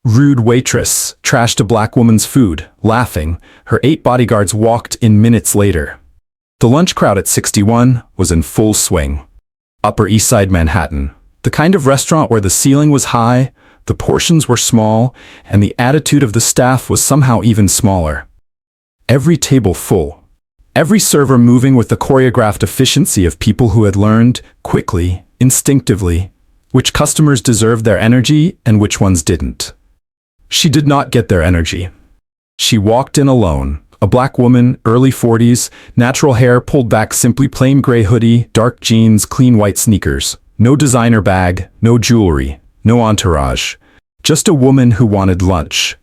Rude waitress trashed a black woman's food, laughing. Her 8 bodyguards walked in minutes later. The lunch crowd at 61 was in full swing. Upper East Side Manhattan, the kind of restaurant where the ceiling was high, the portions were small, and the attitude of the staff was somehow even smaller. Every table full. Every server moving with the choreographed efficiency of people who had learned, quickly, instinctively, which customers deserved their energy and which ones didn't. She did not get their energy. She walked in alone, a black woman, early 40s, natural hair pulled back, simply plain gray hoodie, dark jeans, clean white sneakers. No designer bag, no jewelry, no entourage. Just a woman who wanted lunch.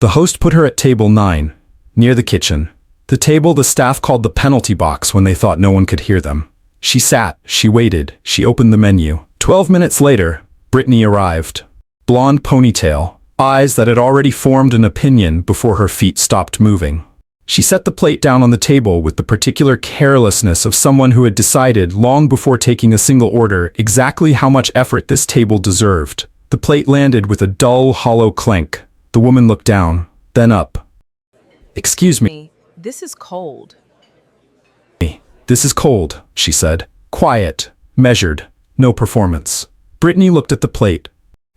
The host put her at table 9, near the kitchen. The table the staff called the penalty box when they thought no one could hear them. She sat, she waited, she opened the menu. 12 minutes later, Brittany arrived. Blonde ponytail, eyes that had already formed an opinion before her feet stopped moving. She set the plate down on the table with the particular carelessness of someone who had decided long before taking a single order exactly how much effort this table deserved. The plate landed with a dull, hollow clank. The woman looked down, then up. "Excuse me. This is cold." "This is cold," she said. Quiet, measured, no performance. Brittany looked at the plate,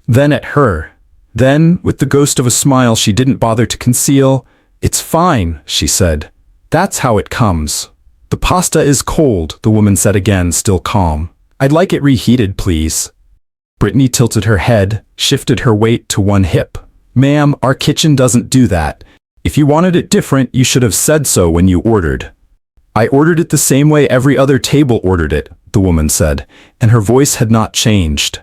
then at her. Then, with the ghost of a smile she didn't bother to conceal, "It's fine," she said. "That's how it comes." "The pasta is cold," the woman said again, still calm. "I'd like it reheated, please." Brittany tilted her head, shifted her weight to one hip. "Ma'am, our kitchen doesn't do that. If you wanted it different, you should have said so when you ordered." "I ordered it the same way every other table ordered it," the woman said, and her voice had not changed.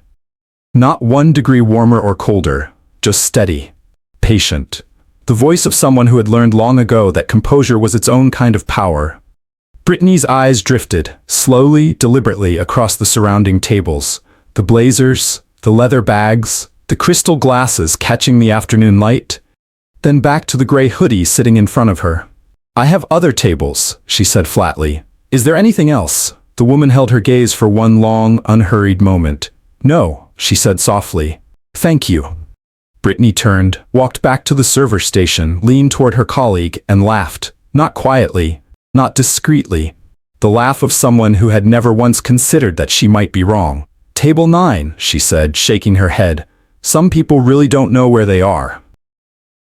Not 1 degree warmer or colder, just steady, patient. The voice of someone who had learned long ago that composure was its own kind of power. Brittany's eyes drifted, slowly, deliberately, across the surrounding tables. The blazers, the leather bags, the crystal glasses catching the afternoon light. Then back to the gray hoodie sitting in front of her. "I have other tables," she said flatly. "Is there anything else?" The woman held her gaze for one long, unhurried moment. "No," she said softly. "Thank you." Brittany turned, walked back to the server station, leaned toward her colleague, and laughed. Not quietly, not discreetly. The laugh of someone who had never once considered that she might be wrong. "Table 9, she said, shaking her head. "Some people really don't know where they are."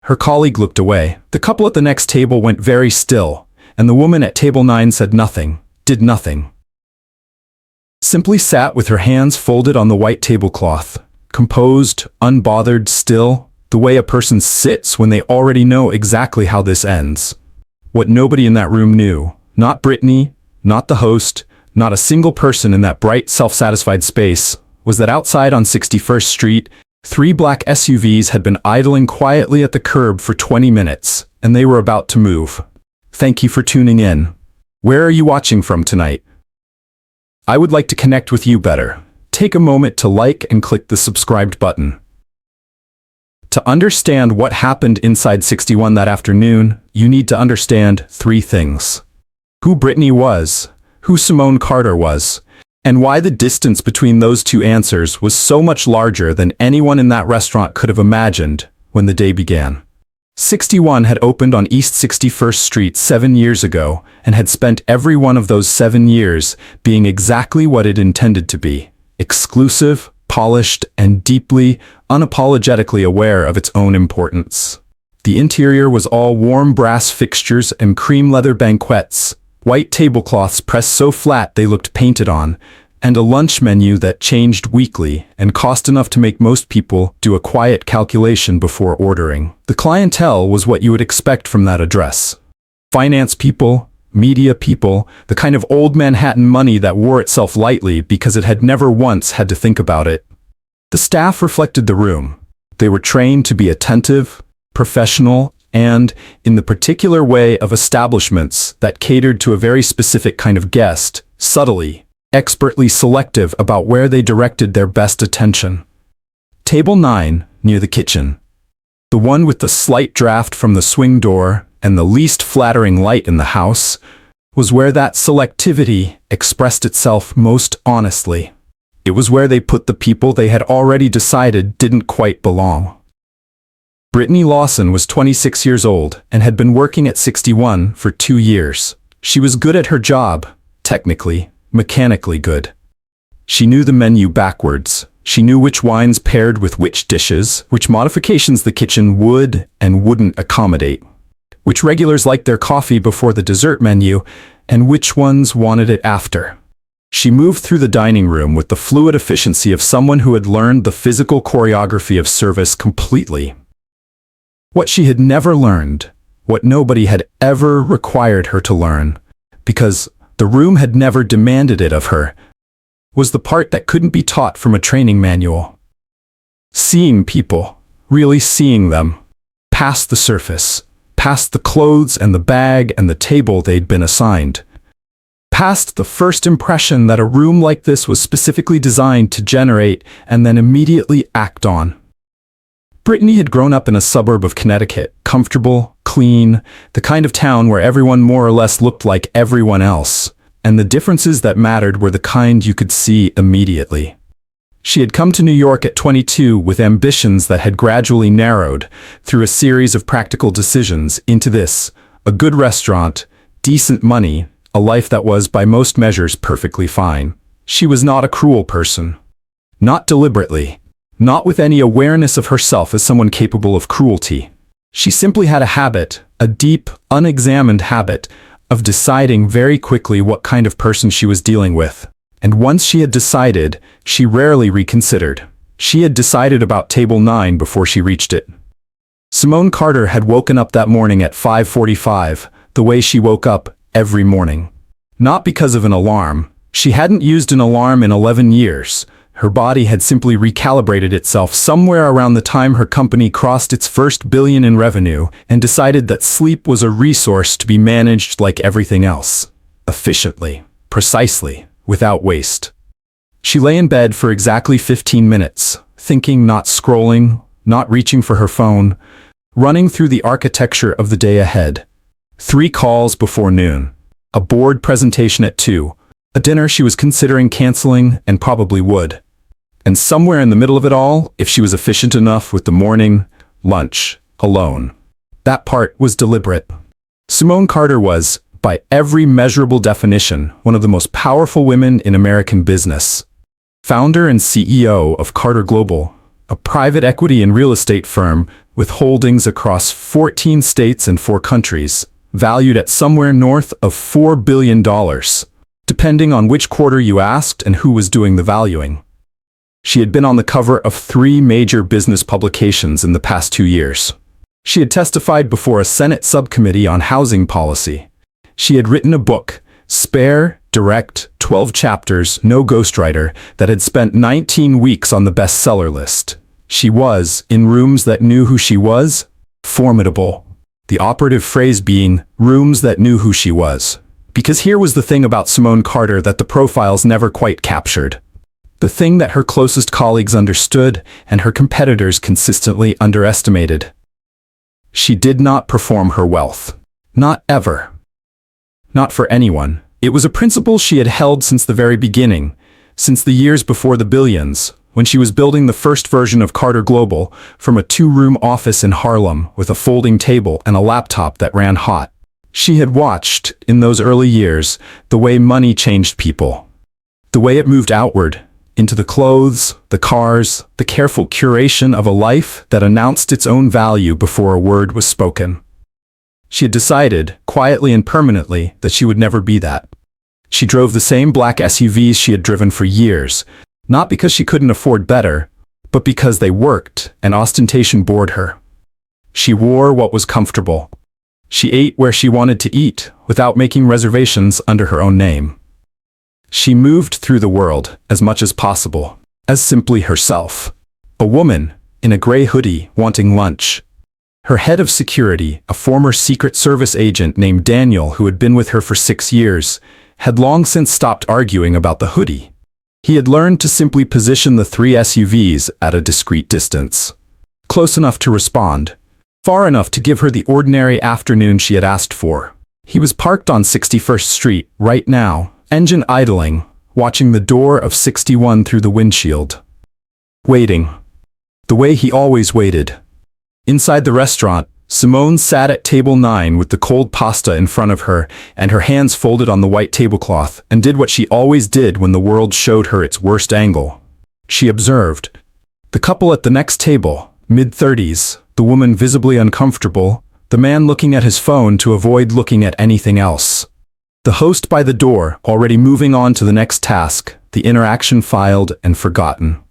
Her colleague looked away. The couple at the next table went very still, and the woman at table 9 said nothing, did nothing. Simply sat with her hands folded on the white tablecloth. Composed, unbothered, still, the way a person sits when they already know exactly how this ends. What nobody in that room knew, not Brittany, not the host, not a single person in that bright, self-satisfied space, was that outside on 61st Street, 3 black SUVs had been idling quietly at the curb for 20 minutes, and they were about to move. Thank you for tuning in. Where are you watching from tonight? I would like to connect with you better. Take a moment to like and click the subscribed button. To understand what happened inside 61 that afternoon, you need to understand 3 things. Who Brittany was, who Simone Carter was, and why the distance between those 2 answers was so much larger than anyone in that restaurant could have imagined when the day began. 61 had opened on East 61st Street 7 years ago and had spent every one of those 7 years being exactly what it intended to be. Exclusive, polished, and deeply, unapologetically aware of its own importance. The interior was all warm brass fixtures and cream leather banquettes, white tablecloths pressed so flat they looked painted on, and a lunch menu that changed weekly and cost enough to make most people do a quiet calculation before ordering. The clientele was what you would expect from that address. Finance people, media people, the kind of old Manhattan money that wore itself lightly because it had never once had to think about it. The staff reflected the room. They were trained to be attentive, professional, and, in the particular way of establishments that catered to a very specific kind of guest, subtly, expertly selective about where they directed their best attention. Table 9, near the kitchen. The one with the slight draft from the swing door and the least flattering light in the house, was where that selectivity expressed itself most honestly. It was where they put the people they had already decided didn't quite belong. Brittany Lawson was 26 years old and had been working at 61 for 2 years. She was good at her job, technically, mechanically good. She knew the menu backwards. She knew which wines paired with which dishes, which modifications the kitchen would and wouldn't accommodate, which regulars liked their coffee before the dessert menu, and which ones wanted it after. She moved through the dining room with the fluid efficiency of someone who had learned the physical choreography of service completely. What she had never learned, what nobody had ever required her to learn, because the room had never demanded it of her, was the part that couldn't be taught from a training manual. Seeing people, really seeing them, past the surface, past the clothes and the bag and the table they'd been assigned, past the first impression that a room like this was specifically designed to generate and then immediately act on. Brittany had grown up in a suburb of Connecticut, comfortable, clean, the kind of town where everyone more or less looked like everyone else, and the differences that mattered were the kind you could see immediately. She had come to New York at 22 with ambitions that had gradually narrowed through a series of practical decisions into this, a good restaurant, decent money, a life that was by most measures perfectly fine. She was not a cruel person. Not deliberately. Not with any awareness of herself as someone capable of cruelty. She simply had a habit, a deep, unexamined habit, of deciding very quickly what kind of person she was dealing with. And once she had decided, she rarely reconsidered. She had decided about table 9 before she reached it. Simone Carter had woken up that morning at 5:45, the way she woke up every morning. Not because of an alarm. She hadn't used an alarm in 11 years. Her body had simply recalibrated itself somewhere around the time her company crossed its first billion in revenue and decided that sleep was a resource to be managed like everything else. Efficiently, precisely, without waste. She lay in bed for exactly 15 minutes, thinking, not scrolling, not reaching for her phone, running through the architecture of the day ahead. 3 calls before noon. A board presentation at 2. A dinner she was considering canceling and probably would. And somewhere in the middle of it all, if she was efficient enough with the morning, lunch, alone. That part was deliberate. Simone Carter was, by every measurable definition, one of the most powerful women in American business. Founder and CEO of Carter Global, a private equity and real estate firm with holdings across 14 states and 4 countries, valued at somewhere north of $4 billion, depending on which quarter you asked and who was doing the valuing. She had been on the cover of 3 major business publications in the past 2 years. She had testified before a Senate subcommittee on housing policy. She had written a book, spare, direct, 12 chapters, no ghostwriter, that had spent 19 weeks on the bestseller list. She was, in rooms that knew who she was, formidable. The operative phrase being, rooms that knew who she was. Because here was the thing about Simone Carter that the profiles never quite captured. The thing that her closest colleagues understood and her competitors consistently underestimated. She did not perform her wealth. Not ever. Not for anyone. It was a principle she had held since the very beginning, since the years before the billions, when she was building the first version of Carter Global from a 2-room office in Harlem with a folding table and a laptop that ran hot. She had watched, in those early years, the way money changed people. The way it moved outward, into the clothes, the cars, the careful curation of a life that announced its own value before a word was spoken. She had decided, quietly and permanently, that she would never be that. She drove the same black SUVs she had driven for years, not because she couldn't afford better, but because they worked and ostentation bored her. She wore what was comfortable. She ate where she wanted to eat, without making reservations under her own name. She moved through the world, as much as possible, as simply herself. A woman, in a gray hoodie, wanting lunch. Her head of security, a former Secret Service agent named Daniel who had been with her for 6 years, had long since stopped arguing about the hoodie. He had learned to simply position the 3 SUVs at a discreet distance. Close enough to respond. Far enough to give her the ordinary afternoon she had asked for. He was parked on 61st Street, right now, engine idling, watching the door of 61 through the windshield. Waiting. The way he always waited. Inside the restaurant, Simone sat at table 9 with the cold pasta in front of her and her hands folded on the white tablecloth and did what she always did when the world showed her its worst angle. She observed the couple at the next table, mid-30s, the woman visibly uncomfortable, the man looking at his phone to avoid looking at anything else. The host by the door, already moving on to the next task, the interaction filed and forgotten.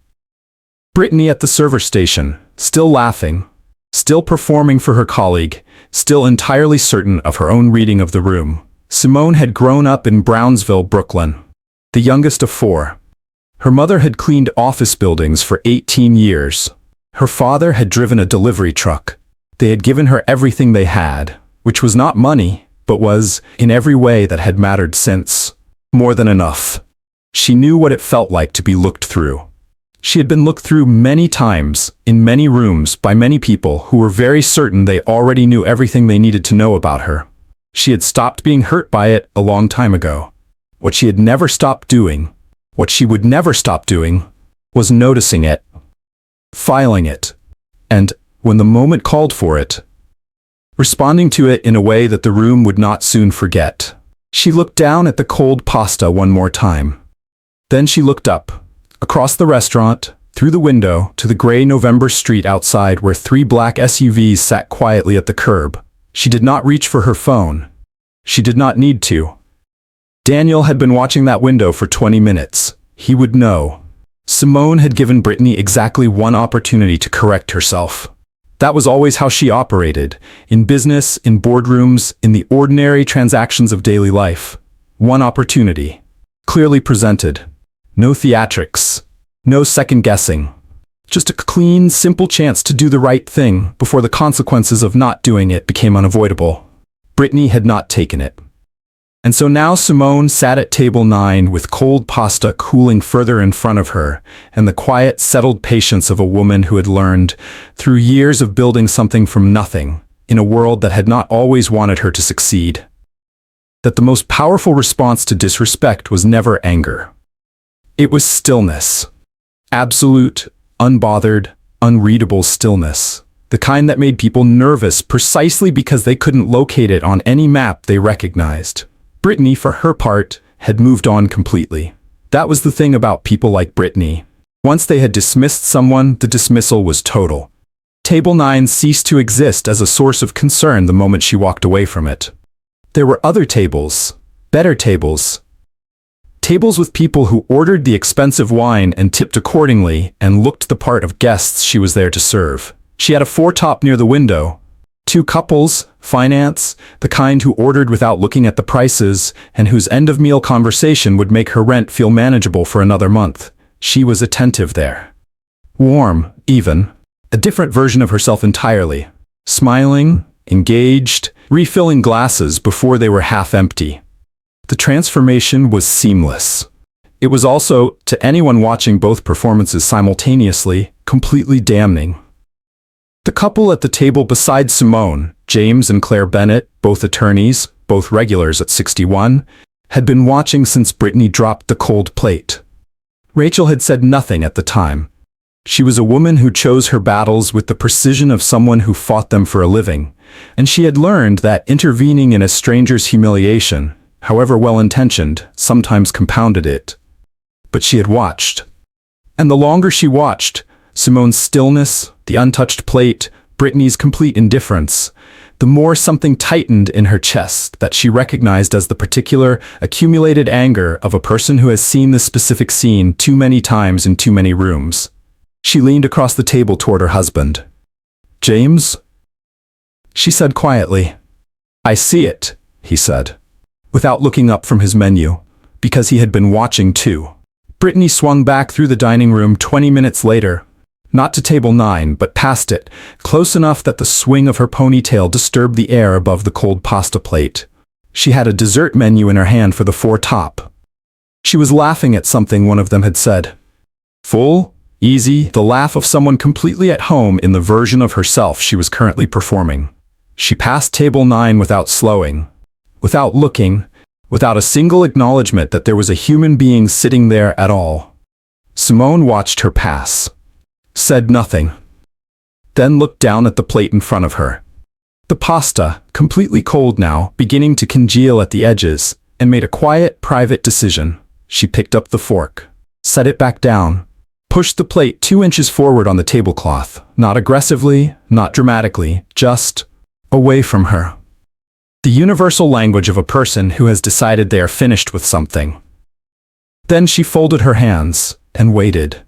Brittany at the server station, still laughing, still performing for her colleague, still entirely certain of her own reading of the room. Simone had grown up in Brownsville, Brooklyn, the youngest of 4. Her mother had cleaned office buildings for 18 years. Her father had driven a delivery truck. They had given her everything they had, which was not money, but was, in every way that had mattered since, more than enough. She knew what it felt like to be looked through. She had been looked through many times, in many rooms, by many people who were very certain they already knew everything they needed to know about her. She had stopped being hurt by it a long time ago. What she had never stopped doing, what she would never stop doing, was noticing it, filing it, and, when the moment called for it, responding to it in a way that the room would not soon forget. She looked down at the cold pasta one more time. Then she looked up, across the restaurant, through the window, to the gray November street outside where 3 black SUVs sat quietly at the curb. She did not reach for her phone. She did not need to. Daniel had been watching that window for 20 minutes. He would know. Simone had given Brittany exactly one opportunity to correct herself. That was always how she operated, in business, in boardrooms, in the ordinary transactions of daily life. One opportunity, clearly presented. No theatrics, no second guessing. Just a clean, simple chance to do the right thing before the consequences of not doing it became unavoidable. Brittany had not taken it. And so now Simone sat at table 9 with cold pasta cooling further in front of her and the quiet, settled patience of a woman who had learned, through years of building something from nothing, in a world that had not always wanted her to succeed, that the most powerful response to disrespect was never anger. It was stillness. Absolute, unbothered, unreadable stillness. The kind that made people nervous precisely because they couldn't locate it on any map they recognized. Brittany, for her part, had moved on completely. That was the thing about people like Brittany. Once they had dismissed someone, the dismissal was total. Table 9 ceased to exist as a source of concern the moment she walked away from it. There were other tables, better tables. Tables with people who ordered the expensive wine and tipped accordingly and looked the part of guests she was there to serve. She had a 4-top near the window. 2 couples, finance, the kind who ordered without looking at the prices and whose end-of-meal conversation would make her rent feel manageable for another month. She was attentive there. Warm, even. A different version of herself entirely. Smiling, engaged, refilling glasses before they were half empty. The transformation was seamless. It was also, to anyone watching both performances simultaneously, completely damning. The couple at the table beside Simone, James and Claire Bennett, both attorneys, both regulars at 61, had been watching since Brittany dropped the cold plate. Rachel had said nothing at the time. She was a woman who chose her battles with the precision of someone who fought them for a living, and she had learned that intervening in a stranger's humiliation, however well-intentioned, sometimes compounded it. But she had watched. And the longer she watched, Simone's stillness, the untouched plate, Brittany's complete indifference, the more something tightened in her chest that she recognized as the particular, accumulated anger of a person who has seen this specific scene too many times in too many rooms. She leaned across the table toward her husband. "James?" she said quietly. "I see it," he said, without looking up from his menu, because he had been watching too. Brittany swung back through the dining room 20 minutes later, not to table 9, but past it, close enough that the swing of her ponytail disturbed the air above the cold pasta plate. She had a dessert menu in her hand for the 4-top. She was laughing at something one of them had said. Full, easy, the laugh of someone completely at home in the version of herself she was currently performing. She passed table 9 without slowing, without looking, without a single acknowledgement that there was a human being sitting there at all. Simone watched her pass. Said nothing. then looked down at the plate in front of her. The pasta, completely cold now, beginning to congeal at the edges, and made a quiet, private decision. She picked up the fork, set it back down, pushed the plate 2 inches forward on the tablecloth, not aggressively, not dramatically, just away from her. The universal language of a person who has decided they are finished with something. Then she folded her hands and waited.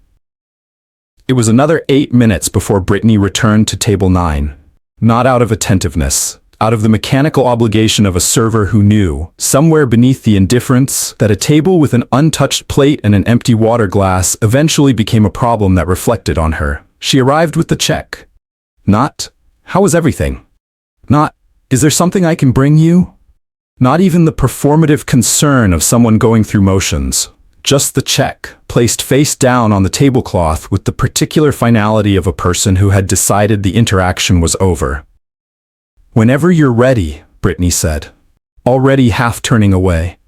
It was another 8 minutes before Brittany returned to table 9. Not out of attentiveness, out of the mechanical obligation of a server who knew, somewhere beneath the indifference, that a table with an untouched plate and an empty water glass eventually became a problem that reflected on her. She arrived with the check. Not, "How is everything?" Not, "Is there something I can bring you?" Not even the performative concern of someone going through motions. Just the check, placed face down on the tablecloth with the particular finality of a person who had decided the interaction was over. "Whenever you're ready," Brittany said, already half turning away.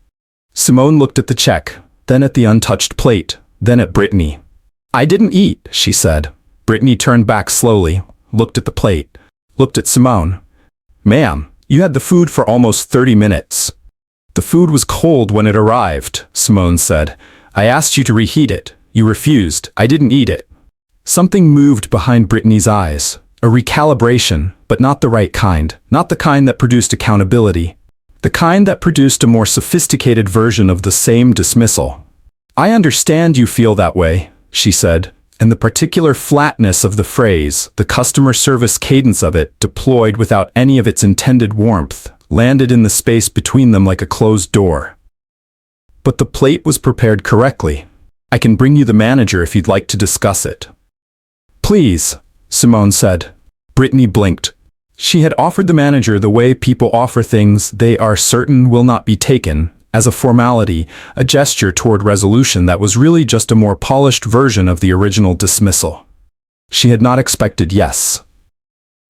Simone looked at the check, then at the untouched plate, then at Brittany. "I didn't eat," she said. Brittany turned back slowly, looked at the plate, looked at Simone. "Ma'am, you had the food for almost 30 minutes. "The food was cold when it arrived," Simone said. "I asked you to reheat it. You refused. I didn't eat it." Something moved behind Brittany's eyes. A recalibration, but not the right kind. Not the kind that produced accountability. The kind that produced a more sophisticated version of the same dismissal. "I understand you feel that way," she said, and the particular flatness of the phrase, the customer service cadence of it, deployed without any of its intended warmth, landed in the space between them like a closed door. "But the plate was prepared correctly. I can bring you the manager if you'd like to discuss it." "Please," Simone said. Brittany blinked. She had offered the manager the way people offer things they are certain will not be taken, as a formality, a gesture toward resolution that was really just a more polished version of the original dismissal. She had not expected yes.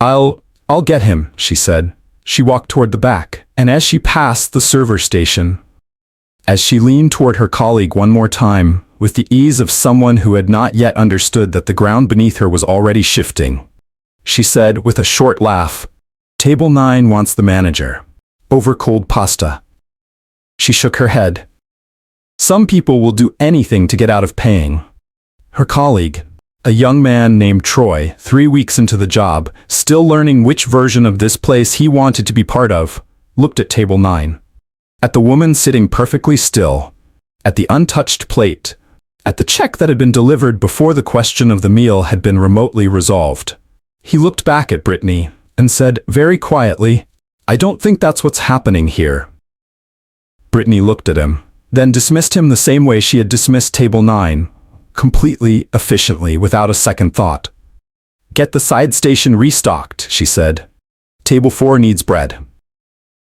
I'll get him," she said. She walked toward the back, and as she passed the server station, as she leaned toward her colleague one more time, with the ease of someone who had not yet understood that the ground beneath her was already shifting, she said with a short laugh, "Table 9 wants the manager. Over cold pasta." She shook her head. "Some people will do anything to get out of paying." Her colleague, a young man named Troy, 3 weeks into the job, still learning which version of this place he wanted to be part of, looked at table 9. At the woman sitting perfectly still, at the untouched plate, at the check that had been delivered before the question of the meal had been remotely resolved. He looked back at Brittany and said very quietly, "I don't think that's what's happening here." Brittany looked at him, then dismissed him the same way she had dismissed table 9, completely, efficiently, without a second thought. "Get the side station restocked," she said. "Table 4 needs bread."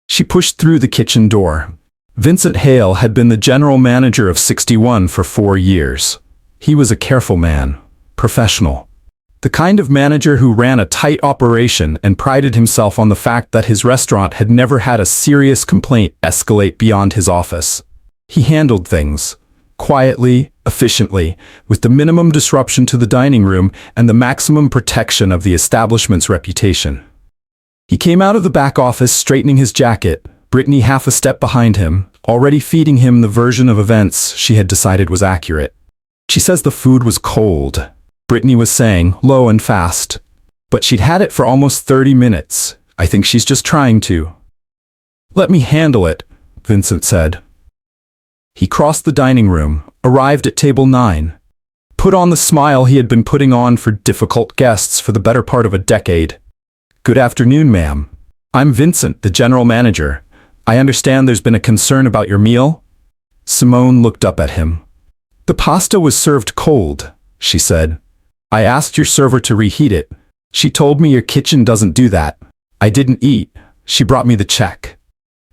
She pushed through the kitchen door. Vincent Hale had been the general manager of 61 for 4 years. He was a careful man, professional. The kind of manager who ran a tight operation and prided himself on the fact that his restaurant had never had a serious complaint escalate beyond his office. He handled things quietly, efficiently, with the minimum disruption to the dining room and the maximum protection of the establishment's reputation. He came out of the back office straightening his jacket, Brittany half a step behind him, already feeding him the version of events she had decided was accurate. "She says the food was cold," Brittany was saying, low and fast. "But she'd had it for almost 30 minutes. I think she's just trying to." "Let me handle it," Vincent said. He crossed the dining room, arrived at table 9, put on the smile he had been putting on for difficult guests for the better part of a decade. "Good afternoon, ma'am. I'm Vincent, the general manager. I understand there's been a concern about your meal?" Simone looked up at him. "The pasta was served cold," she said. "I asked your server to reheat it. She told me your kitchen doesn't do that. I didn't eat. She brought me the check."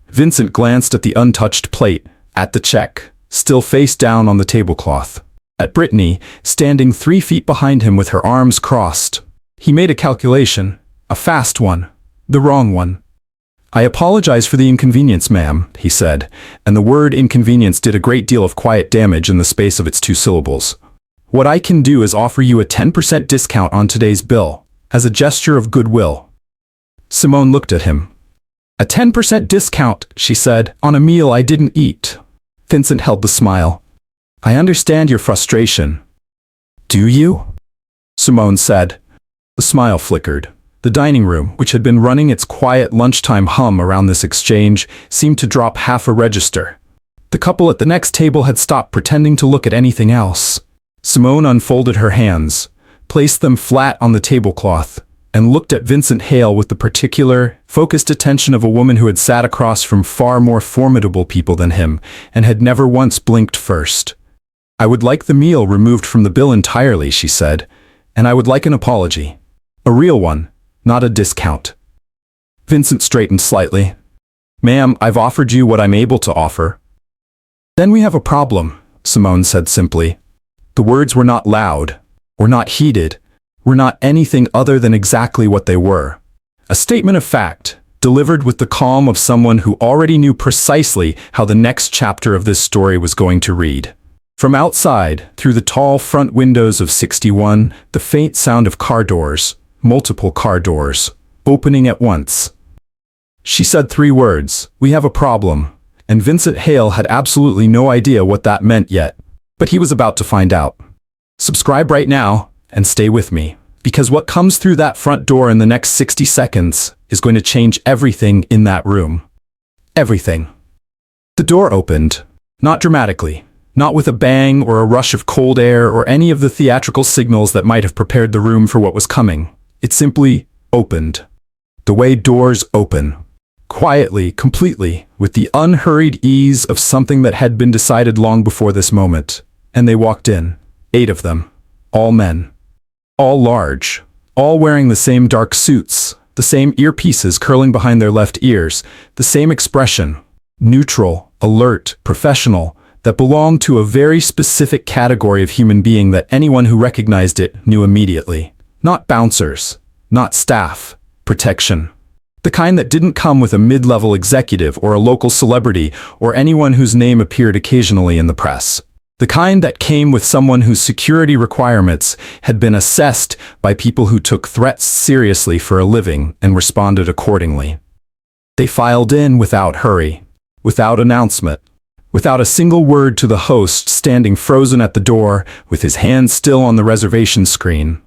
Vincent glanced at the untouched plate, at the check, still face down on the tablecloth, at Brittany, standing 3 feet behind him with her arms crossed. He made a calculation, a fast one, the wrong one. "I apologize for the inconvenience, ma'am," he said, and the word inconvenience did a great deal of quiet damage in the space of its 2 syllables. "What I can do is offer you a 10% discount on today's bill. as a gesture of goodwill. Simone looked at him. "A 10% discount," she said, "on a meal I didn't eat." Vincent held the smile. "I understand your frustration." "Do you?" Simone said. The smile flickered. The dining room, which had been running its quiet lunchtime hum around this exchange, seemed to drop half a register. The couple at the next table had stopped pretending to look at anything else. Simone unfolded her hands, placed them flat on the tablecloth, and looked at Vincent Hale with the particular, focused attention of a woman who had sat across from far more formidable people than him, and had never once blinked first. "I would like the meal removed from the bill entirely," she said, "and I would like an apology. A real one, not a discount." Vincent straightened slightly. "Ma'am, I've offered you what I'm able to offer." "Then we have a problem," Simone said simply. The words were not loud, were not heated, were not anything other than exactly what they were. A statement of fact, delivered with the calm of someone who already knew precisely how the next chapter of this story was going to read. From outside, through the tall front windows of 61, the faint sound of car doors, multiple car doors, opening at once. She said 3 words, "We have a problem," and Vincent Hale had absolutely no idea what that meant yet. But he was about to find out. Subscribe right now, and stay with me, because what comes through that front door in the next 60 seconds is going to change everything in that room. Everything. The door opened, not dramatically, not with a bang or a rush of cold air or any of the theatrical signals that might have prepared the room for what was coming. It simply opened. The way doors open. Quietly, completely, with the unhurried ease of something that had been decided long before this moment. And they walked in. 8 of them. All men. All large. All wearing the same dark suits, the same earpieces curling behind their left ears, the same expression. Neutral, alert, professional, that belonged to a very specific category of human being that anyone who recognized it knew immediately. Not bouncers. Not staff. Protection. The kind that didn't come with a mid-level executive or a local celebrity or anyone whose name appeared occasionally in the press. The kind that came with someone whose security requirements had been assessed by people who took threats seriously for a living and responded accordingly. They filed in without hurry, without announcement, without a single word to the host standing frozen at the door with his hand still on the reservation screen.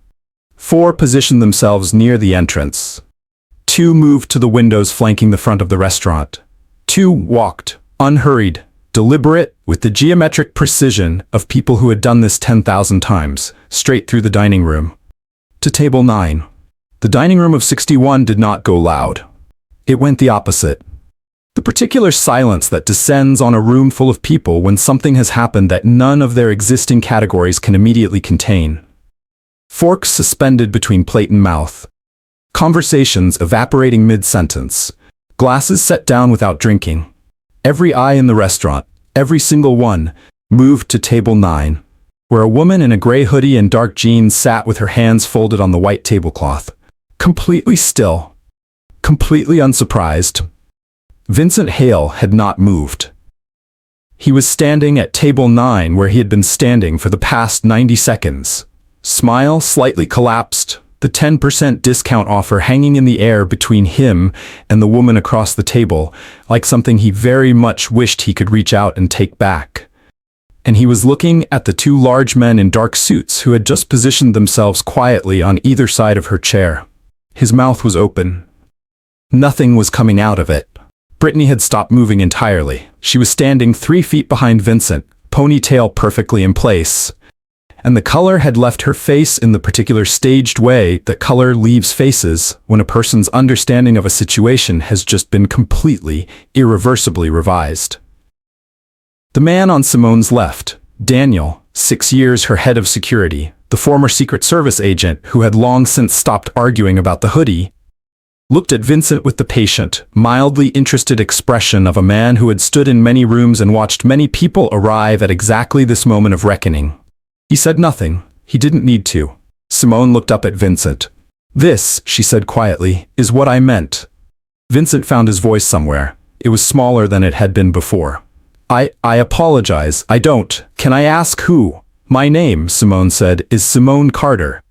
4 positioned themselves near the entrance. 2 moved to the windows flanking the front of the restaurant. 2 walked, unhurried, deliberate, with the geometric precision of people who had done this 10,000 times, straight through the dining room. To table 9. The dining room of 61 did not go loud. It went the opposite. The particular silence that descends on a room full of people when something has happened that none of their existing categories can immediately contain. Forks suspended between plate and mouth. Conversations evaporating mid-sentence. Glasses set down without drinking. Every eye in the restaurant, every single one, moved to table 9, where a woman in a gray hoodie and dark jeans sat with her hands folded on the white tablecloth. Completely still. Completely unsurprised. Vincent Hale had not moved. He was standing at table 9 where he had been standing for the past 90 seconds. Smile slightly collapsed, the 10% discount offer hanging in the air between him and the woman across the table, like something he very much wished he could reach out and take back. And he was looking at the 2 large men in dark suits who had just positioned themselves quietly on either side of her chair. His mouth was open. Nothing was coming out of it. Brittany had stopped moving entirely. She was standing 3 feet behind Vincent, ponytail perfectly in place. And the color had left her face in the particular staged way that color leaves faces when a person's understanding of a situation has just been completely, irreversibly revised. The man on Simone's left, Daniel, 6 years her head of security, the former Secret Service agent who had long since stopped arguing about the hoodie, looked at Vincent with the patient, mildly interested expression of a man who had stood in many rooms and watched many people arrive at exactly this moment of reckoning. He said nothing. He didn't need to. Simone looked up at Vincent. "This," she said quietly, "is what I meant." Vincent found his voice somewhere. It was smaller than it had been before. I apologize. I don't. Can I ask who?" "My name," Simone said, "is Simone Carter."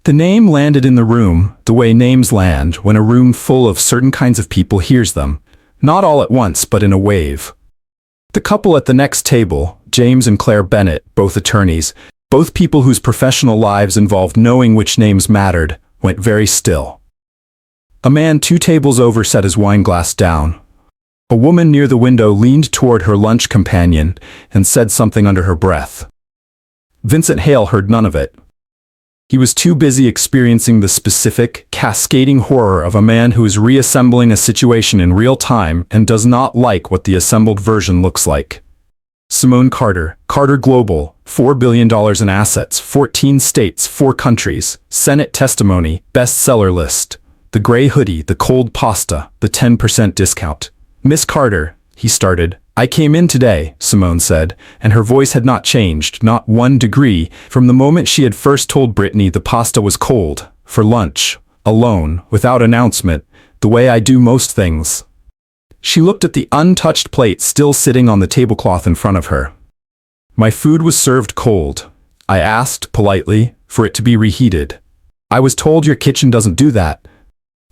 The name landed in the room the way names land when a room full of certain kinds of people hears them, not all at once but in a wave. The couple at the next table, James and Claire Bennett, both attorneys, both people whose professional lives involved knowing which names mattered, went very still. A man 2 tables over set his wine glass down. A woman near the window leaned toward her lunch companion and said something under her breath. Vincent Hale heard none of it. He was too busy experiencing the specific, cascading horror of a man who is reassembling a situation in real time and does not like what the assembled version looks like. Simone Carter, Carter Global, $4 billion in assets, 14 states, 4 countries, Senate testimony, bestseller list. The gray hoodie, the cold pasta, the 10% discount. Miss Carter, he started. I came in today, Simone said, and her voice had not changed, not 1 degree, from the moment she had first told Brittany the pasta was cold, for lunch, alone, without announcement, the way I do most things. She looked at the untouched plate still sitting on the tablecloth in front of her. My food was served cold. I asked, politely, for it to be reheated. I was told your kitchen doesn't do that.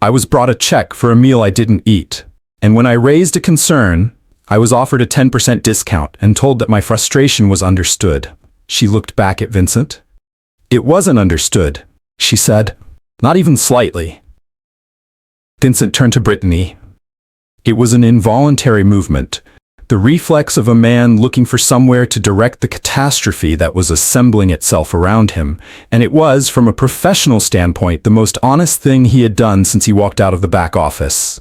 I was brought a check for a meal I didn't eat, and when I raised a concern, I was offered a 10% discount and told that my frustration was understood. She looked back at Vincent. It wasn't understood, she said. Not even slightly. Vincent turned to Brittany. It was an involuntary movement, the reflex of a man looking for somewhere to direct the catastrophe that was assembling itself around him, and it was, from a professional standpoint, the most honest thing he had done since he walked out of the back office.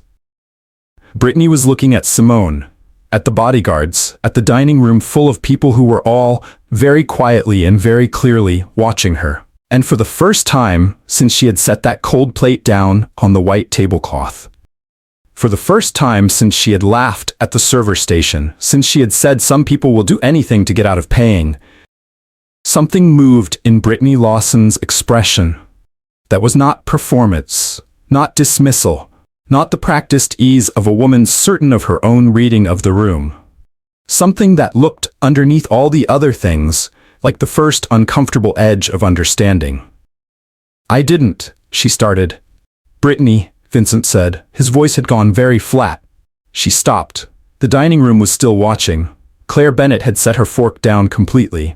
Brittany was looking at Simone, at the bodyguards, at the dining room full of people who were all, very quietly and very clearly, watching her. And for the first time since she had set that cold plate down on the white tablecloth. For the first time since she had laughed at the server station, since she had said some people will do anything to get out of paying. Something moved in Brittany Lawson's expression. That was not performance, not dismissal, not the practiced ease of a woman certain of her own reading of the room. Something that looked underneath all the other things, like the first uncomfortable edge of understanding. I didn't, she started. Brittany, Vincent said. His voice had gone very flat. She stopped. The dining room was still watching. Claire Bennett had set her fork down completely.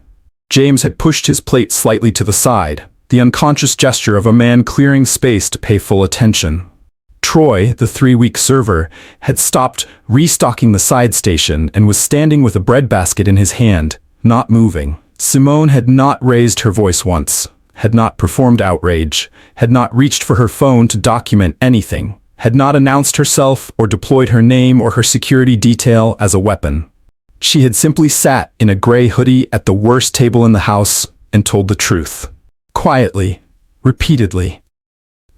James had pushed his plate slightly to the side, the unconscious gesture of a man clearing space to pay full attention. Troy, the 3-week server, had stopped restocking the side station and was standing with a bread basket in his hand, not moving. Simone had not raised her voice once, had not performed outrage, had not reached for her phone to document anything, had not announced herself or deployed her name or her security detail as a weapon. She had simply sat in a gray hoodie at the worst table in the house and told the truth. Quietly, repeatedly,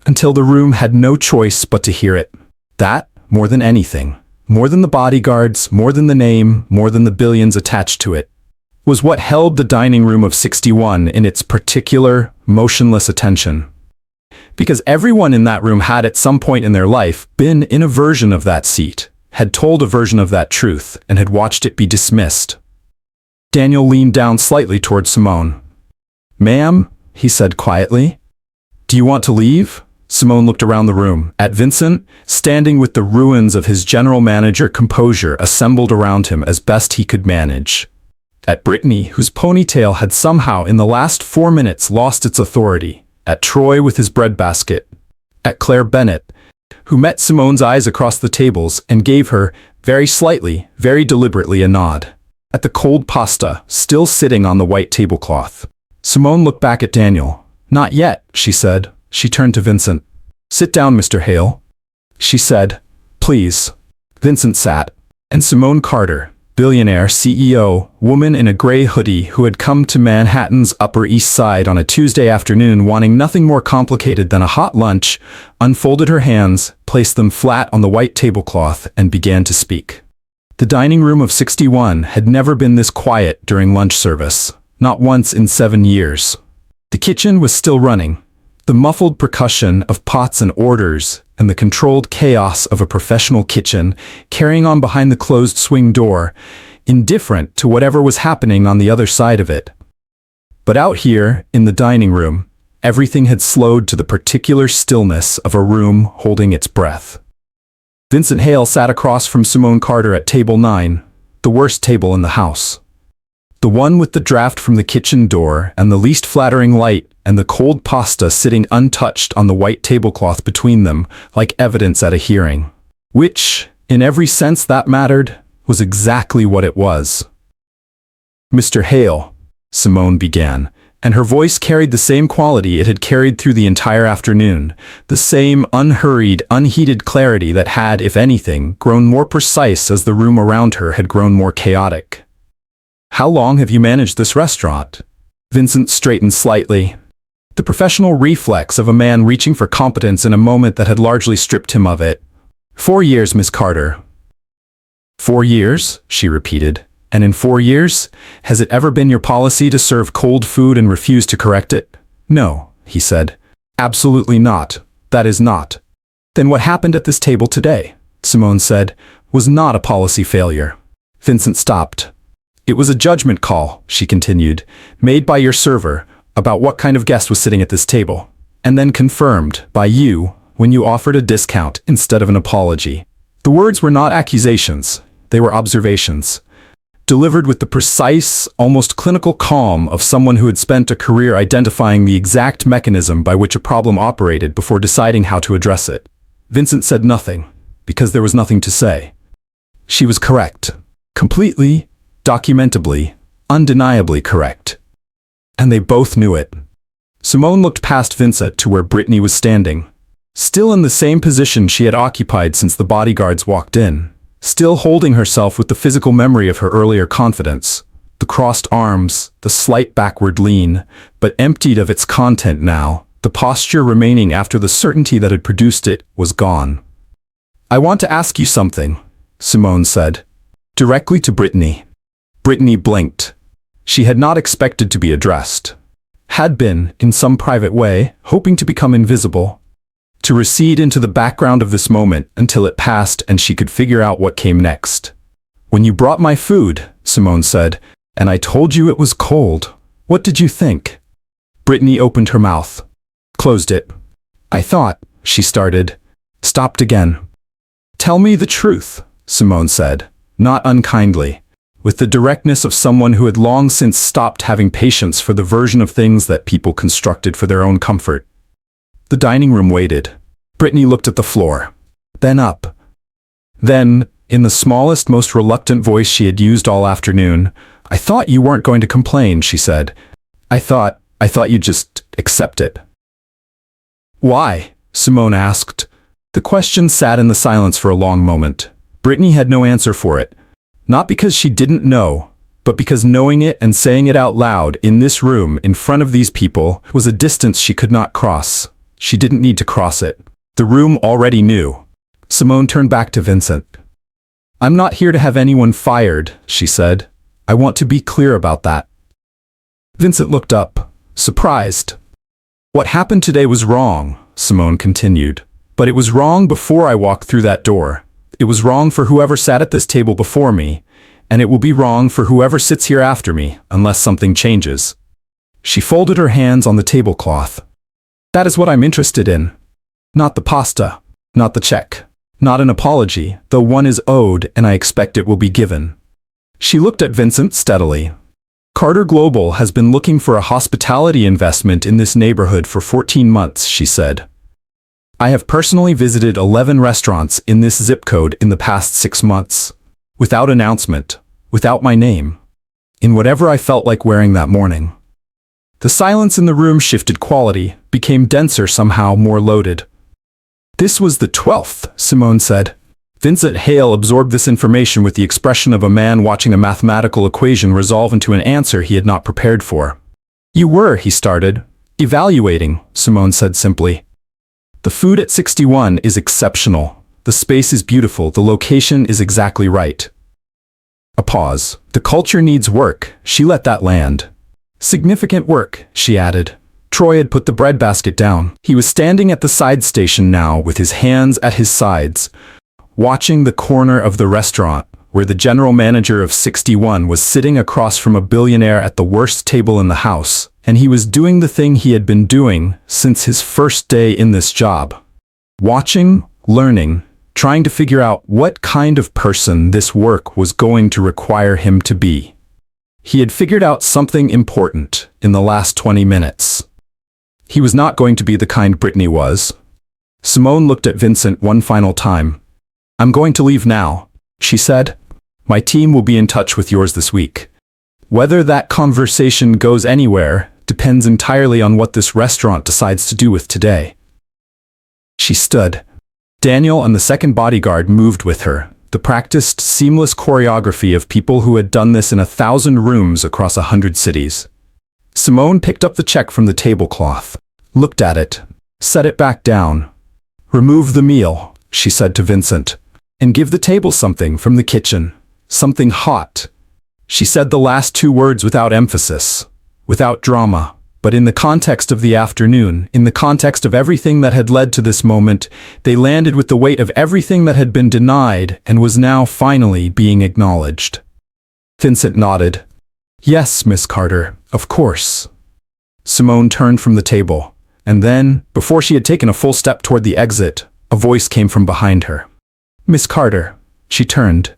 until the room had no choice but to hear it. That, more than anything, more than the bodyguards, more than the name, more than the billions attached to it, was what held the dining room of 61 in its particular, motionless attention. Because everyone in that room had at some point in their life been in a version of that seat, had told a version of that truth, and had watched it be dismissed. Daniel leaned down slightly toward Simone. Ma'am, he said quietly. Do you want to leave? Simone looked around the room, at Vincent, standing with the ruins of his general manager composure assembled around him as best he could manage. At Brittany, whose ponytail had somehow in the last 4 minutes lost its authority. At Troy with his breadbasket. At Claire Bennett, who met Simone's eyes across the tables and gave her, very slightly, very deliberately, a nod. At the cold pasta, still sitting on the white tablecloth. Simone looked back at Daniel. Not yet, she said. She turned to Vincent. Sit down, Mr. Hale, she said. Please. Vincent sat. And Simone Carter, billionaire CEO, woman in a gray hoodie who had come to Manhattan's Upper East Side on a Tuesday afternoon wanting nothing more complicated than a hot lunch, unfolded her hands, placed them flat on the white tablecloth, and began to speak. The dining room of 61 had never been this quiet during lunch service, not once in 7 years. The kitchen was still running. The muffled percussion of pots and orders, and the controlled chaos of a professional kitchen, carrying on behind the closed swing door, indifferent to whatever was happening on the other side of it. But out here, in the dining room, Everything had slowed to the particular stillness of a room holding its breath. Vincent Hale sat across from Simone Carter at table 9, the worst table in the house. The one with the draft from the kitchen door and the least flattering light and the cold pasta sitting untouched on the white tablecloth between them, like evidence at a hearing. Which, in every sense that mattered, was exactly what it was. "Mr. Hale," Simone began, and her voice carried the same quality it had carried through the entire afternoon, the same unhurried, unheated clarity that had, if anything, grown more precise as the room around her had grown more chaotic. "How long have you managed this restaurant?" Vincent straightened slightly. The professional reflex of a man reaching for competence in a moment that had largely stripped him of it. "4 years, Miss Carter." "4 years?" she repeated. "And in 4 years, has it ever been your policy to serve cold food and refuse to correct it?" "No," he said. "Absolutely not. That is not." "Then what happened at this table today," Simone said, "was not a policy failure." Vincent stopped. "It was a judgment call," she continued, "made by your server about what kind of guest was sitting at this table, and then confirmed by you when you offered a discount instead of an apology. The words were not accusations, they were observations, delivered with the precise, almost clinical calm of someone who had spent a career identifying the exact mechanism by which a problem operated before deciding how to address it. Vincent said nothing, because there was nothing to say. She was correct. Completely, documentably, undeniably correct. And they both knew it. Simone looked past Vincent to where Brittany was standing, still in the same position she had occupied since the bodyguards walked in, still holding herself with the physical memory of her earlier confidence, the crossed arms, the slight backward lean, but emptied of its content now, the posture remaining after the certainty that had produced it was gone. "I want to ask you something," Simone said, directly to Brittany. Brittany blinked. She had not expected to be addressed. Had been, in some private way, hoping to become invisible, to recede into the background of this moment until it passed and she could figure out what came next. "When you brought my food," Simone said, "and I told you it was cold, what did you think?" Brittany opened her mouth, closed it. "I thought," she started, stopped again. "Tell me the truth," Simone said, not unkindly, with the directness of someone who had long since stopped having patience for the version of things that people constructed for their own comfort. The dining room waited. Brittany looked at the floor, then up. Then, in the smallest, most reluctant voice she had used all afternoon, "I thought you weren't going to complain," she said. I thought you'd just accept it." "Why?" Simone asked. The question sat in the silence for a long moment. Brittany had no answer for it. Not because she didn't know, but because knowing it and saying it out loud in this room in front of these people was a distance she could not cross. She didn't need to cross it. The room already knew. Simone turned back to Vincent. "I'm not here to have anyone fired," she said. "I want to be clear about that." Vincent looked up, surprised. "What happened today was wrong," Simone continued. "But it was wrong before I walked through that door. It was wrong for whoever sat at this table before me, and it will be wrong for whoever sits here after me, unless something changes." She folded her hands on the tablecloth. "That is what I'm interested in. Not the pasta, not the check, not an apology, though one is owed and I expect it will be given." She looked at Vincent steadily. "Carter Global has been looking for a hospitality investment in this neighborhood for 14 months, she said. "I have personally visited 11 restaurants in this zip code in the past 6 months. Without announcement, without my name. In whatever I felt like wearing that morning." The silence in the room shifted quality, became denser somehow, more loaded. "This was the 12th, Simone said. Vincent Hale absorbed this information with the expression of a man watching a mathematical equation resolve into an answer he had not prepared for. "You were," he started. "Evaluating," Simone said simply. "The food at 61 is exceptional. The space is beautiful. The location is exactly right." A pause. "The culture needs work." She let that land. "Significant work," she added. Troy had put the breadbasket down. He was standing at the side station now with his hands at his sides, watching the corner of the restaurant where the general manager of 61 was sitting across from a billionaire at the worst table in the house, and he was doing the thing he had been doing since his first day in this job. Watching, learning, trying to figure out what kind of person this work was going to require him to be. He had figured out something important in the last 20 minutes. He was not going to be the kind Brittany was. Simone looked at Vincent one final time. "I'm going to leave now," she said. "My team will be in touch with yours this week. Whether that conversation goes anywhere depends entirely on what this restaurant decides to do with today." She stood. Daniel and the second bodyguard moved with her, the practiced, seamless choreography of people who had done this in 1,000 rooms across 100 cities. Simone picked up the check from the tablecloth, looked at it, set it back down. "Remove the meal," she said to Vincent, "and give the table something from the kitchen, something hot." She said the last two words without emphasis, without drama, but in the context of the afternoon, in the context of everything that had led to this moment, they landed with the weight of everything that had been denied and was now finally being acknowledged. Vincent nodded. "Yes, Miss Carter, of course." Simone turned from the table, and then, before she had taken a full step toward the exit, a voice came from behind her. "Miss Carter." She turned.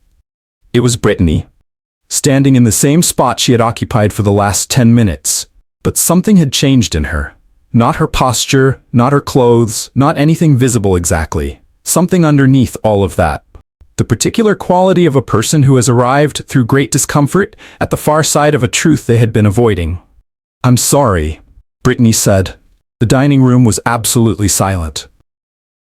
It was Brittany, standing in the same spot she had occupied for the last 10 minutes. But something had changed in her. Not her posture, not her clothes, not anything visible exactly. Something underneath all of that. The particular quality of a person who has arrived through great discomfort at the far side of a truth they had been avoiding. "I'm sorry," Brittany said. The dining room was absolutely silent.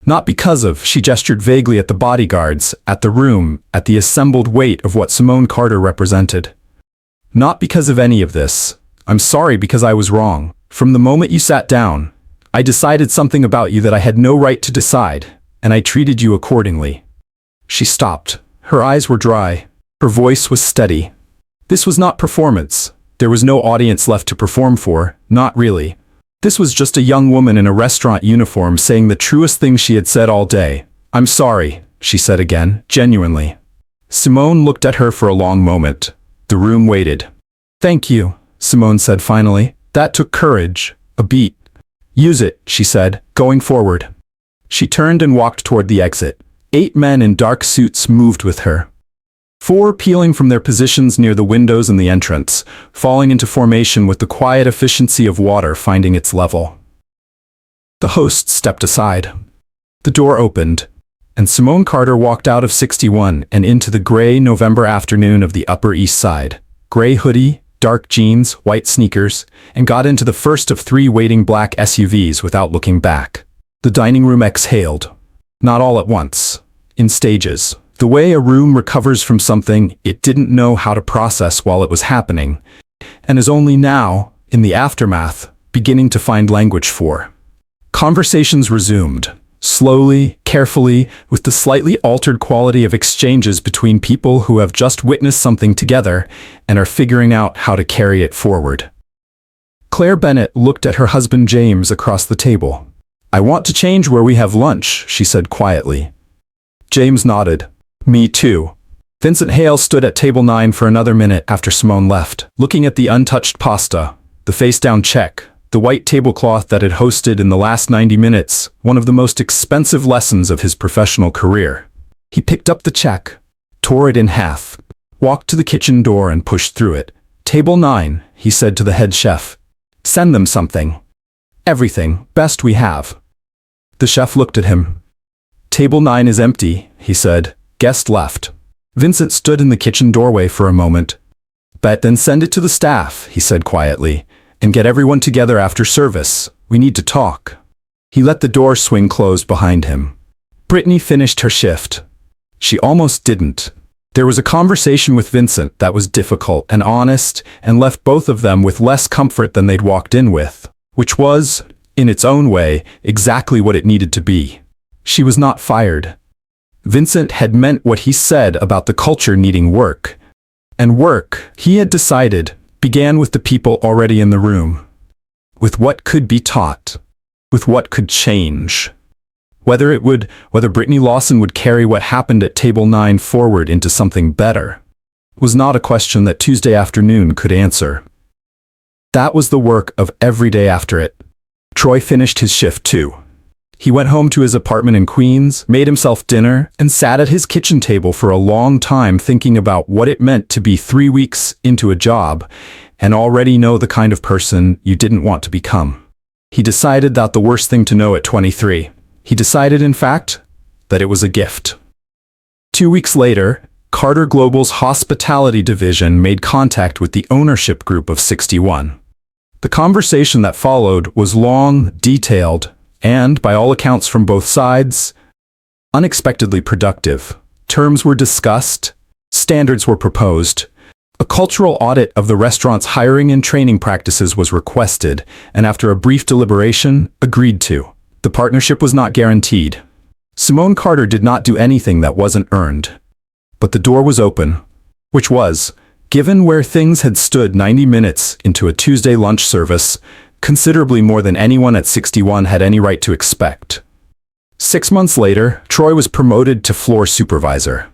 Not because of, she gestured vaguely at the bodyguards, at the room, at the assembled weight of what Simone Carter represented. Not because of any of this. "I'm sorry because I was wrong. From the moment you sat down, I decided something about you that I had no right to decide, and I treated you accordingly." She stopped. Her eyes were dry. Her voice was steady. This was not performance. There was no audience left to perform for, not really. This was just a young woman in a restaurant uniform saying the truest thing she had said all day. "I'm sorry," she said again, genuinely. Simone looked at her for a long moment. The room waited. "Thank you," Simone said finally. "That took courage, a beat." "Use it," she said, going forward. She turned and walked toward the exit. 8 men in dark suits moved with her. 4 peeling from their positions near the windows in the entrance, falling into formation with the quiet efficiency of water finding its level. The host stepped aside. The door opened, and Simone Carter walked out of 61 and into the gray November afternoon of the Upper East Side. Gray hoodie, dark jeans, white sneakers, and got into the first of 3 waiting black SUVs without looking back. The dining room exhaled. Not all at once. In stages. The way a room recovers from something it didn't know how to process while it was happening, and is only now, in the aftermath, beginning to find language for. Conversations resumed. Slowly, carefully, with the slightly altered quality of exchanges between people who have just witnessed something together and are figuring out how to carry it forward. Claire Bennett looked at her husband James across the table. "I want to change where we have lunch," she said quietly. James nodded. "Me too." Vincent Hale stood at table 9 for another minute after Simone left, looking at the untouched pasta, the face-down check, the white tablecloth that had hosted in the last 90 minutes, one of the most expensive lessons of his professional career. He picked up the check, tore it in half, walked to the kitchen door and pushed through it. "Table 9, he said to the head chef. "Send them something. Everything, best we have." The chef looked at him. "Table 9 is empty," he said. "Guest left." Vincent stood in the kitchen doorway for a moment. "But then send it to the staff," he said quietly. "And get everyone together after service. We need to talk." He let the door swing closed behind him. Brittany finished her shift. She almost didn't. There was a conversation with Vincent that was difficult and honest and left both of them with less comfort than they'd walked in with, which was, in its own way, exactly what it needed to be. She was not fired. Vincent had meant what he said about the culture needing work. And work, he had decided, began with the people already in the room. With what could be taught. With what could change. Whether Brittany Lawson would carry what happened at Table 9 forward into something better was not a question that Tuesday afternoon could answer. That was the work of every day after it. Troy finished his shift too. He went home to his apartment in Queens, made himself dinner, and sat at his kitchen table for a long time thinking about what it meant to be 3 weeks into a job and already know the kind of person you didn't want to become. He decided that the worst thing to know at 23. He decided, in fact, that it was a gift. 2 weeks later, Carter Global's hospitality division made contact with the ownership group of 61. The conversation that followed was long, detailed, and, by all accounts from both sides, unexpectedly productive. Terms were discussed, standards were proposed, a cultural audit of the restaurant's hiring and training practices was requested, and after a brief deliberation, agreed to. The partnership was not guaranteed. Simone Carter did not do anything that wasn't earned. But the door was open, which was, given where things had stood 90 minutes into a Tuesday lunch service, considerably more than anyone at 61 had any right to expect. 6 months later, Troy was promoted to floor supervisor.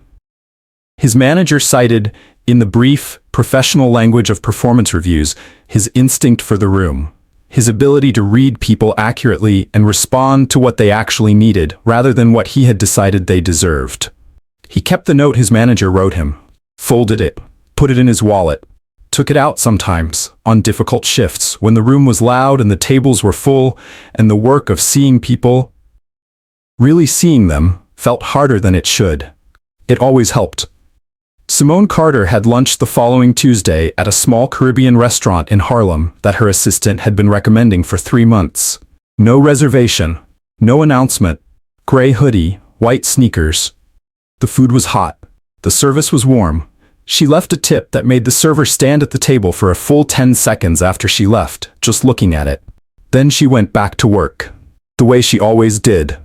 His manager cited, in the brief, professional language of performance reviews, his instinct for the room, his ability to read people accurately and respond to what they actually needed rather than what he had decided they deserved. He kept the note his manager wrote him, folded it, put it in his wallet, took it out sometimes, on difficult shifts, when the room was loud and the tables were full, and the work of seeing people, really seeing them, felt harder than it should. It always helped. Simone Carter had lunched the following Tuesday at a small Caribbean restaurant in Harlem that her assistant had been recommending for 3 months. No reservation, no announcement, gray hoodie, white sneakers. The food was hot. The service was warm. She left a tip that made the server stand at the table for a full 10 seconds after she left, just looking at it. Then she went back to work. The way she always did.